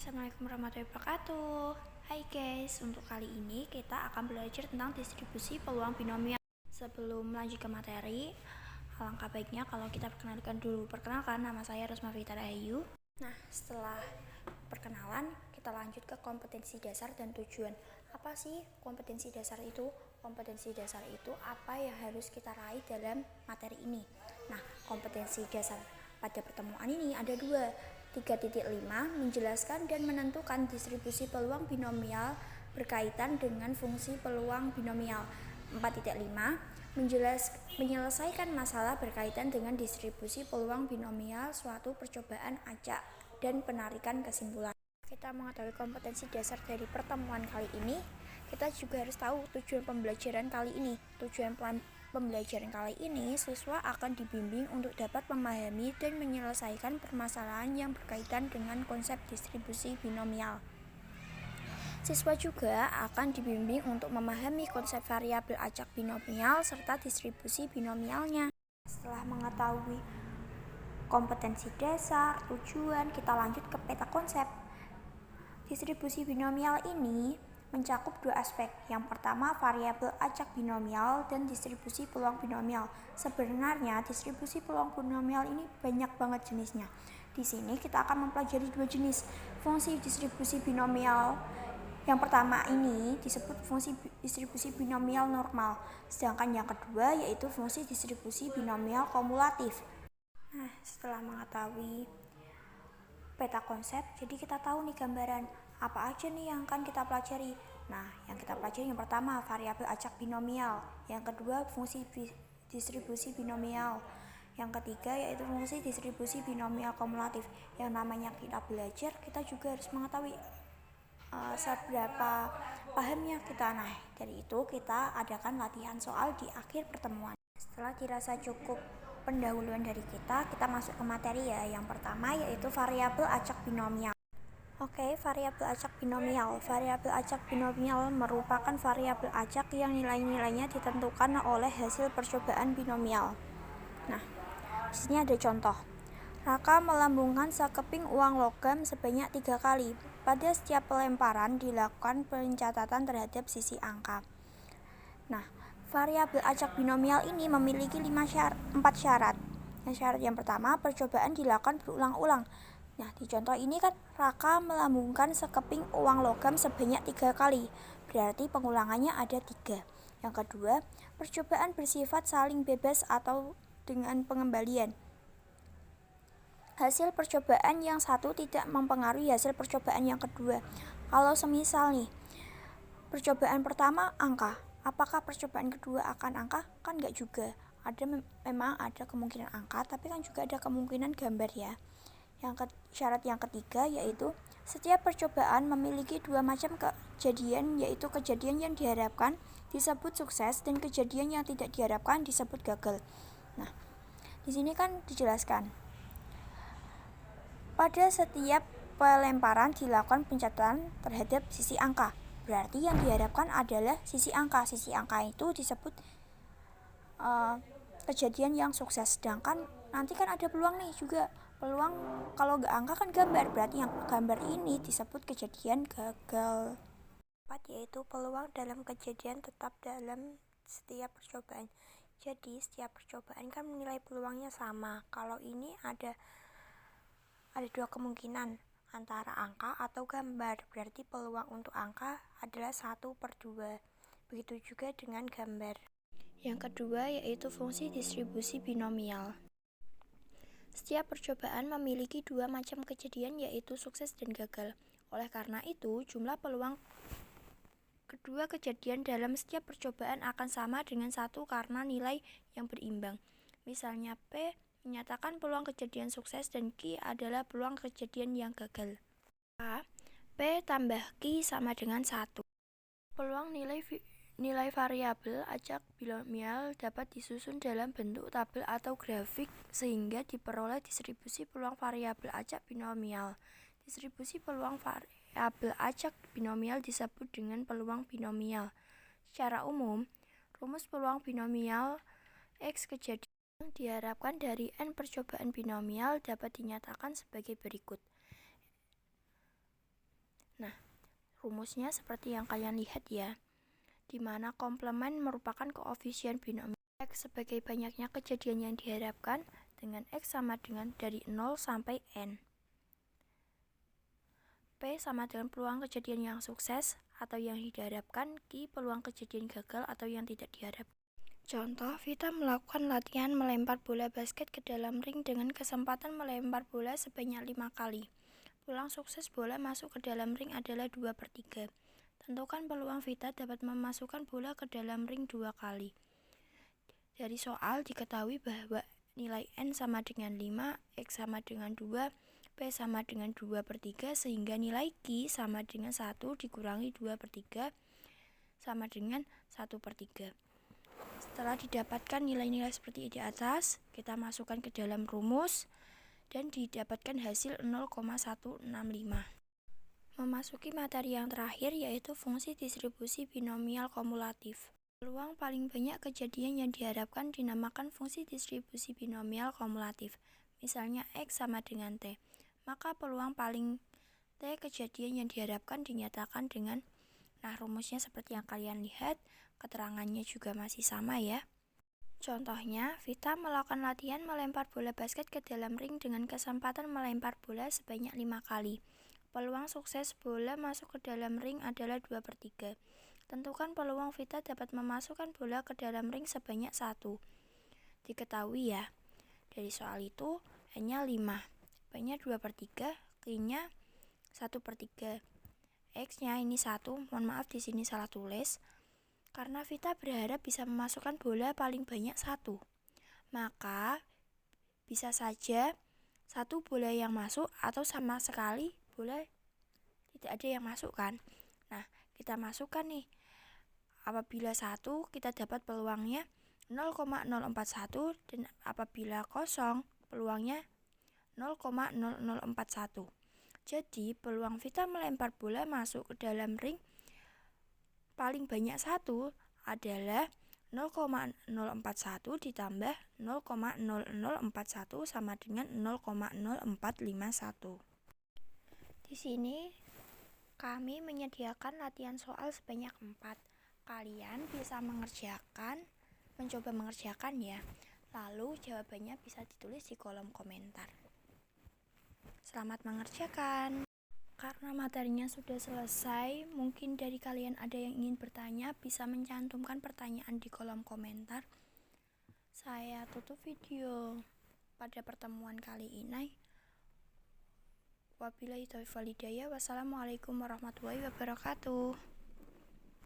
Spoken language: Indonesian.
Assalamualaikum warahmatullahi wabarakatuh. Hai guys, untuk kali ini kita akan belajar tentang distribusi peluang binomial. Sebelum lanjut ke materi, alangkah baiknya kalau kita perkenalkan dulu. Perkenalkan, nama saya Rosma Vita Ayu. Nah, setelah perkenalan, kita lanjut ke kompetensi dasar dan tujuan. Apa sih kompetensi dasar itu? Kompetensi dasar itu apa yang harus kita raih dalam materi ini. Nah, kompetensi dasar pada pertemuan ini ada dua. 3.5 menjelaskan dan menentukan distribusi peluang binomial berkaitan dengan fungsi peluang binomial. 4.5 menyelesaikan masalah berkaitan dengan distribusi peluang binomial suatu percobaan acak dan penarikan kesimpulan. Kita mengetahui kompetensi dasar dari pertemuan kali ini, kita juga harus tahu tujuan pembelajaran kali ini. Tujuan pembelajaran kali ini, siswa akan dibimbing untuk dapat memahami dan menyelesaikan permasalahan yang berkaitan dengan konsep distribusi binomial. Siswa juga akan dibimbing untuk memahami konsep variabel acak binomial serta distribusi binomialnya. Setelah mengetahui kompetensi dasar, tujuan, kita lanjut ke peta konsep. Distribusi binomial ini mencakup dua aspek. Yang pertama, variabel acak binomial dan distribusi peluang binomial. Sebenarnya distribusi peluang binomial ini banyak banget jenisnya. Di sini kita akan mempelajari dua jenis fungsi distribusi binomial. Yang pertama ini disebut fungsi distribusi binomial normal, sedangkan yang kedua yaitu fungsi distribusi binomial kumulatif. Nah, setelah mengetahui peta konsep, jadi kita tahu nih gambaran apa aja nih yang akan kita pelajari. Nah, yang kita pelajari yang pertama variabel acak binomial, yang kedua fungsi distribusi binomial, yang ketiga yaitu fungsi distribusi binomial kumulatif. Yang namanya kita belajar, kita juga harus mengetahui seberapa pahamnya kita. Nah, dari itu kita adakan latihan soal di akhir pertemuan. Setelah dirasa cukup pendahuluan dari kita masuk ke materi ya. Yang pertama yaitu variabel acak binomial. Oke, variabel acak binomial. Variabel acak binomial merupakan variabel acak yang nilai-nilainya ditentukan oleh hasil percobaan binomial. Nah, di sini ada contoh. Raka melambungkan sekeping uang logam sebanyak 3 kali. Pada setiap pelemparan dilakukan pencatatan terhadap sisi angka. Nah, variabel acak binomial ini memiliki 4 syarat. Syarat yang pertama, percobaan dilakukan berulang-ulang. Nah, di contoh ini kan Raka melambungkan sekeping uang logam sebanyak 3 kali. Berarti pengulangannya ada 3. Yang kedua, percobaan bersifat saling bebas atau dengan pengembalian. Hasil percobaan yang satu tidak mempengaruhi hasil percobaan yang kedua. Kalau semisal nih, percobaan pertama angka, apakah percobaan kedua akan angka? Kan enggak juga. Memang ada kemungkinan angka, tapi kan juga ada kemungkinan gambar ya. Syarat yang ketiga yaitu setiap percobaan memiliki dua macam kejadian, yaitu kejadian yang diharapkan disebut sukses dan kejadian yang tidak diharapkan disebut gagal. Nah, di sini kan dijelaskan pada setiap pelemparan dilakukan pencatatan terhadap sisi angka. Berarti yang diharapkan adalah sisi angka. Sisi angka itu disebut kejadian yang sukses. Sedangkan nanti kan ada peluang nih juga. Peluang kalau nggak angka kan gambar. Berarti yang gambar ini disebut kejadian gagal. Yaitu peluang dalam kejadian tetap dalam setiap percobaan. Jadi setiap percobaan kan menilai peluangnya sama. Kalau ini ada dua kemungkinan, antara angka atau gambar. Berarti peluang untuk angka adalah 1/2. Begitu juga dengan gambar. Yang kedua yaitu fungsi distribusi binomial. Setiap percobaan memiliki dua macam kejadian, yaitu sukses dan gagal. Oleh karena itu, jumlah peluang kedua kejadian dalam setiap percobaan akan sama dengan 1 karena nilai yang berimbang. Misalnya P menyatakan peluang kejadian sukses dan Q adalah peluang kejadian yang gagal. P tambah Q sama dengan 1. Peluang nilai variabel acak binomial dapat disusun dalam bentuk tabel atau grafik sehingga diperoleh distribusi peluang variabel acak binomial. Distribusi peluang variabel acak binomial disebut dengan peluang binomial. Secara umum, rumus peluang binomial X kejadian yang diharapkan dari N percobaan binomial dapat dinyatakan sebagai berikut. Rumusnya seperti yang kalian lihat ya, di mana komplement merupakan koefisien binomial X sebagai banyaknya kejadian yang diharapkan dengan X sama dengan dari 0 sampai N. P sama dengan peluang kejadian yang sukses atau yang diharapkan, Q peluang kejadian gagal atau yang tidak diharapkan. Contoh, Vita melakukan latihan melempar bola basket ke dalam ring dengan kesempatan melempar bola sebanyak 5 kali. Peluang sukses bola masuk ke dalam ring adalah 2/3. Tentukan peluang Vita dapat memasukkan bola ke dalam ring 2 kali. Dari soal diketahui bahwa nilai N sama dengan 5, X sama dengan 2, P sama dengan 2/3, sehingga nilai Q sama dengan 1 dikurangi 2/3 sama dengan 1/3. Setelah didapatkan nilai-nilai seperti di atas, kita masukkan ke dalam rumus dan didapatkan hasil 0,165. Memasuki materi yang terakhir, yaitu fungsi distribusi binomial kumulatif. Peluang paling banyak kejadian yang diharapkan dinamakan fungsi distribusi binomial kumulatif. Misalnya X sama dengan T, maka peluang paling T kejadian yang diharapkan dinyatakan dengan, nah rumusnya seperti yang kalian lihat, keterangannya juga masih sama ya. Contohnya, Vita melakukan latihan melempar bola basket ke dalam ring dengan kesempatan melempar bola sebanyak 5 kali. Peluang sukses bola masuk ke dalam ring adalah 2/3. Tentukan peluang Vita dapat memasukkan bola ke dalam ring sebanyak 1. Diketahui ya, dari soal itu N-nya 5, P-nya 2/3, Q-nya 1/3. X-nya ini 1, mohon maaf di sini salah tulis. Karena Vita berharap bisa memasukkan bola paling banyak 1, maka bisa saja 1 bola yang masuk atau sama sekali bola tidak ada yang masuk kan. Nah, kita masukkan nih. Apabila 1, kita dapat peluangnya 0,041 dan apabila kosong, peluangnya 0,0041. Jadi, peluang Vita melempar bola masuk ke dalam ring paling banyak 1 adalah 0,041 ditambah 0,0041 sama dengan 0,0451. Di sini kami menyediakan latihan soal sebanyak 4. Kalian bisa mencoba mengerjakan ya. Lalu jawabannya bisa ditulis di kolom komentar. Selamat mengerjakan. Karena materinya sudah selesai, mungkin dari kalian ada yang ingin bertanya, bisa mencantumkan pertanyaan di kolom komentar. Saya tutup video pada pertemuan kali ini. Wabillahi taufiq wal hidayah. Wassalamualaikum warahmatullahi wabarakatuh.